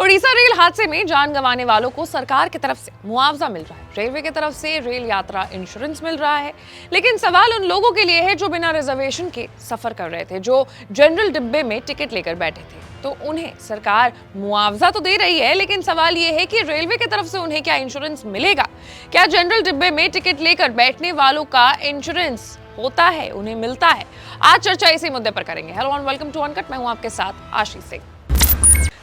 Orissa rail हादसे में जान गंवाने वालों को सरकार की तरफ से मुआवजा मिल रहा है। रेलवे की तरफ से रेल यात्रा इंश्योरेंस मिल रहा है। लेकिन सवाल उन लोगों के लिए है जो बिना रिजर्वेशन के सफर कर रहे थे, जो जनरल डिब्बे में टिकट लेकर बैठे थे। तो उन्हें सरकार मुआवजा तो दे रही है, लेकिन सवाल यह है कि रेलवे की तरफ से उन्हें क्या इंश्योरेंस मिलेगा? क्या जनरल डिब्बे में टिकट लेकर बैठने वालों का इंश्योरेंस होता है, उन्हें मिलता है? आज चर्चा इसी मुद्दे पर करेंगे। Hello and welcome to Uncut. मैं हूं आपके साथ आशीष सिंह।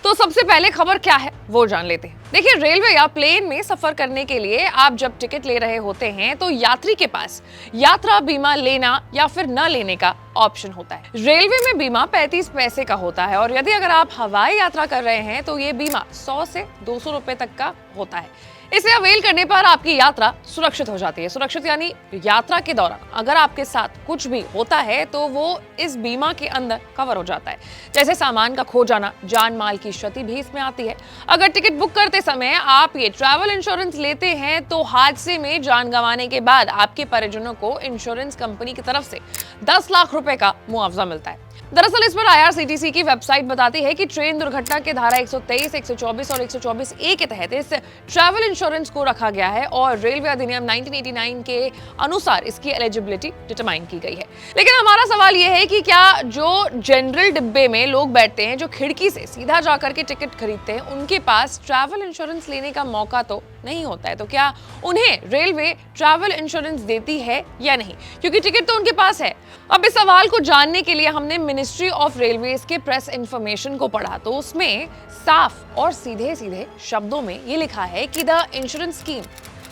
तो सबसे पहले खबर क्या है वो जान लेते हैं। देखिए, रेलवे या प्लेन में सफर करने के लिए आप जब टिकट ले रहे होते हैं तो यात्री के पास यात्रा बीमा लेना या फिर न लेने का ऑप्शन होता है। रेलवे में बीमा 35 पैसे का होता है और यदि अगर आप हवाई यात्रा कर रहे हैं तो ये बीमा 100 से 200 रुपए तक का होता है। इसे अवेल करने पर आपकी यात्रा सुरक्षित हो जाती है। सुरक्षित यानी यात्रा के दौरान अगर आपके साथ कुछ भी होता है तो वो इस बीमा के अंदर कवर हो जाता है। जैसे सामान का खो जाना, जान माल की क्षति भी इसमें आती है। अगर टिकट बुक करते समय आप ये ट्रैवल इंश्योरेंस लेते हैं तो हादसे में जान गंवाने के बाद आपके परिजनों को इंश्योरेंस कंपनी की तरफ से 10 लाख रुपए का मुआवजा मिलता है। दरअसल इस पर IRCTC की वेबसाइट बताती है कि ट्रेन दुर्घटना के धारा 123, 124 और 124A के तहत इस ट्रैवल इंश्योरेंस को रखा गया है और रेलवे अधिनियम 1989 के अनुसार इसकी एलिजिबिलिटी डिटरमाइन की गई है। लेकिन हमारा सवाल यह है कि क्या जो जनरल डिब्बे में लोग बैठते हैं, जो खिड़की से सीधा जाकर के टिकट खरीदते हैं, उनके पास ट्रैवल इंश्योरेंस लेने का मौका तो नहीं होता है। तो क्या उन्हें रेलवे ट्रैवल इंश्योरेंस देती है या नहीं, क्योंकि टिकट तो उनके पास है? अब इस सवाल को जानने के लिए हमने मिनिस्ट्री ऑफ रेलवेज के प्रेस इंफॉर्मेशन को पढ़ा तो उसमें साफ और सीधे सीधे शब्दों में ये लिखा है कि the insurance scheme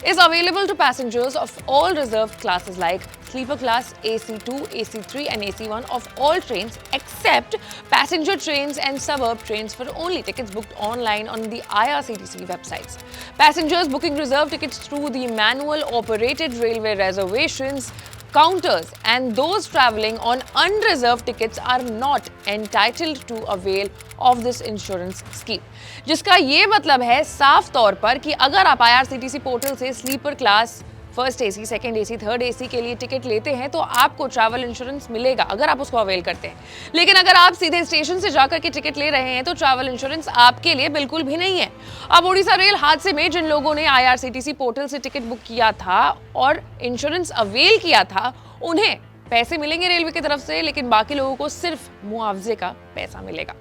is available to passengers of all reserved classes like sleeper class, AC2, AC3 and AC1 of all trains except passenger trains and suburb trains for only tickets booked online on the IRCTC websites. Passengers booking reserved tickets through the manual operated railway reservations counters and those travelling on unreserved tickets are not entitled to avail of this insurance scheme. जिसका ये मतलब है साफ तौर पर कि अगर आप IRCTC पोर्टल से sleeper class, first AC, second AC, third AC के लिए टिकट लेते हैं तो आपको ट्रैवल इंश्योरेंस मिलेगा अगर आप उसको अवेल करते हैं। लेकिन अगर आप सीधे स्टेशन से जाकर के टिकट ले रहे हैं तो ट्रैवल इंश्योरेंस आपके लिए बिल्कुल भी नहीं है। अब उड़ीसा रेल हादसे में जिन लोगों ने IRCTC पोर्टल से टिकट बुक किया था और इंश्योरेंस अवेल किया था, उन्हें पैसे मिलेंगे रेलवे की तरफ से, लेकिन बाकी लोगों को सिर्फ मुआवजे का पैसा मिलेगा।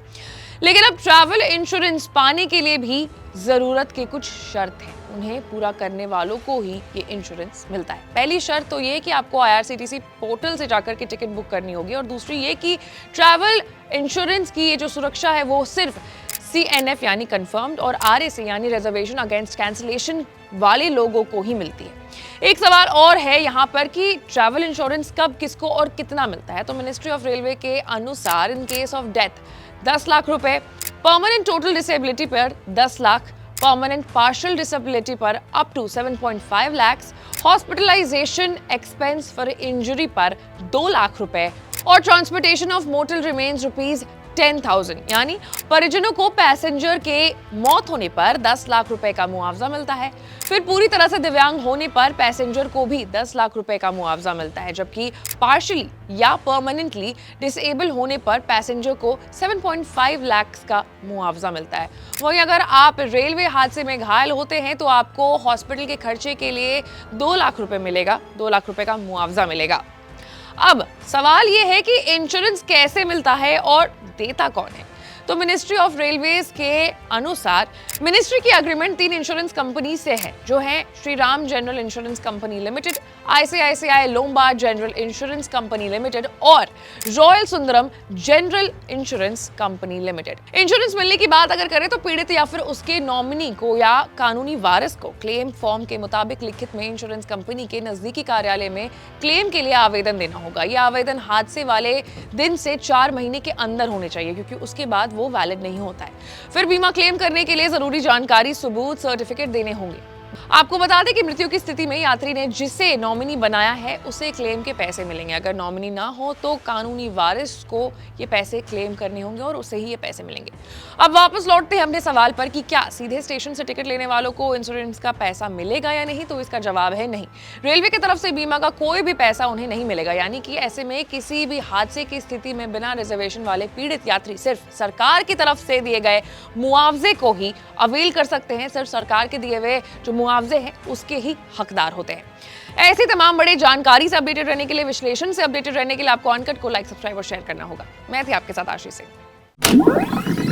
लेकिन अब ट्रैवल इंश्योरेंस पाने के लिए भी जरूरत के कुछ शर्त हैं। उन्हें पूरा करने वालों को ही ये इंश्योरेंस मिलता है। पहली शर्त तो ये कि आपको IRCTC पोर्टल से जाकर के टिकट बुक करनी होगी और दूसरी ये कि ट्रैवल इंश्योरेंस की ये जो सुरक्षा है वो सिर्फ CNF यानी कंफर्म्ड और RAC यानी रिजर्वेशन अगेंस्ट कैंसिलेशन वाले लोगों को ही मिलती है। एक सवाल और है यहाँ पर कि ट्रैवल इंश्योरेंस कब, किसको और कितना मिलता है। तो मिनिस्ट्री ऑफ रेलवे के अनुसार in case of death 10 lakh रुपए, परमानेंट टोटल डिसेबिलिटी पर 10 लाख, परमानेंट पार्शियल डिसेबिलिटी पर up to 7.5 lakh, hospitalisation expense for injury पर 2 लाख रुपए और ट्रांसपोर्टेशन ऑफ मोर्टल रिमेन्स ₹10,000 यानी परिजनों को पैसेंजर के मौत होने पर 10 लाख रुपए का मुआवजा मिलता है। फिर पूरी तरह से दिव्यांग होने पर पैसेंजर को भी 10 लाख रुपए का मुआवजा मिलता है, जबकि पार्शियली या परमानेंटली डिसेबल होने पर पैसेंजर को 7.5 लाख का मुआवजा मिलता है। वहीं अगर आप रेलवे हादसे में घायल होते हैं तो आपको हॉस्पिटल के खर्चे के लिए 2 लाख रुपए मिलेगा, 2 लाख रुपए का मुआवजा मिलेगा। अब सवाल यह है कि इंश्योरेंस कैसे मिलता है और देता कौन है। तो मिनिस्ट्री ऑफ रेलवेज के अनुसार मिनिस्ट्री की एग्रीमेंट 3 इंश्योरेंस कंपनी से है, जो है Shriram general insurance company limited, ICICI Lombard general insurance company limited और royal Sundaram general insurance company limited. Insurance मिलने की बात अगर करें तो पीड़ित या फिर उसके नॉमिनी को या कानूनी वारिस को क्लेम फॉर्म के मुताबिक लिखित में इंश्योरेंस कंपनी के नजदीकी कार्यालय में क्लेम के लिए आवेदन देना होगा। यह आवेदन हादसे वाले दिन से 4 महीने के अंदर होने चाहिए, क्योंकि उसके बाद वो वैलिड नहीं होता है। फिर बीमा क्लेम करने के लिए जरूरी जानकारी, सबूत, सर्टिफिकेट देने होंगे। आपको बता दें कि मृत्यु की स्थिति में यात्री ने जिसे नॉमिनी बनाया है उसे क्लेम के पैसे मिलेंगे। अगर नॉमिनी ना हो तो कानूनी वारिस को ये पैसे क्लेम करने होंगे और उसे ही ये पैसे मिलेंगे। अब वापस लौटते हैं अपने सवाल पर कि क्या सीधे स्टेशन से टिकट लेने वालों को इंश्योरेंस का पैसा मिलेगा या नहीं, तो इसका जवाब है नहीं। रेलवे की तरफ से बीमा का कोई भी पैसा उन्हें नहीं मिलेगा। यानी कि ऐसे में किसी भी हादसे की स्थिति में बिना रिजर्वेशन वाले पीड़ित यात्री सिर्फ सरकार की तरफ से दिए गए मुआवजे को ही अवेल कर सकते हैं। सिर्फ सरकार के दिए हुए जो मुआवजे हैं उसके ही हकदार होते हैं। ऐसी तमाम बड़ी जानकारी से अपडेटेड रहने के लिए, विश्लेषण से अपडेटेड रहने के लिए आपको अनकट को लाइक, सब्सक्राइब और शेयर करना होगा। मैं थी आपके साथ आशीष सिंह।